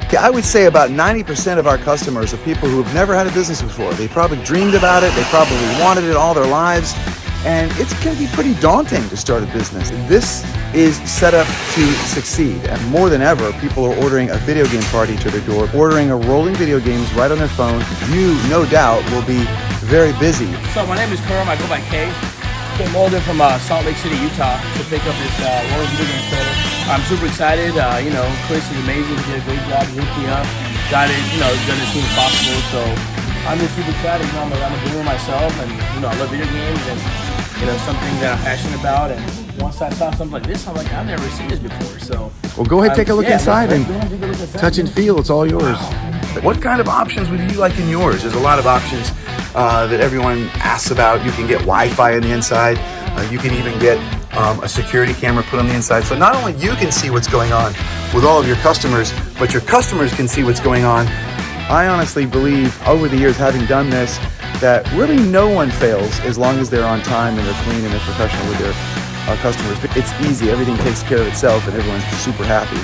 Okay, I would say about 90% of our customers are people who have never had a business before. They probably dreamed about it, they probably wanted it all their lives, and it can be pretty daunting to start a business. This is set up to succeed, and more than ever, people are ordering a video game party to their door, ordering a rolling video games right on their phone. You, no doubt, will be very busy. So my name is Kerm, I go by K. Came all the way from Salt Lake City, Utah to pick up this rolling video game trailer. I'm super excited. Chris is amazing. He did a great job. He hooked me up. Got it, done as soon as possible. So I'm just super excited. I'm a gamer myself, and I love video games, and something that I'm passionate about. And once I saw something like this, I'm like, I've never seen this before. So well, go ahead, take a look inside and touch and feel. It's all yours. Wow. What kind of options would you like in yours? There's a lot of options that everyone asks about. You can get Wi-Fi on the inside. You can even get a security camera put on the inside. So not only you can see what's going on with all of your customers, but your customers can see what's going on. I honestly believe, over the years having done this, that really no one fails as long as they're on time and they're clean and they're professional with their customers. It's easy. Everything takes care of itself and everyone's super happy.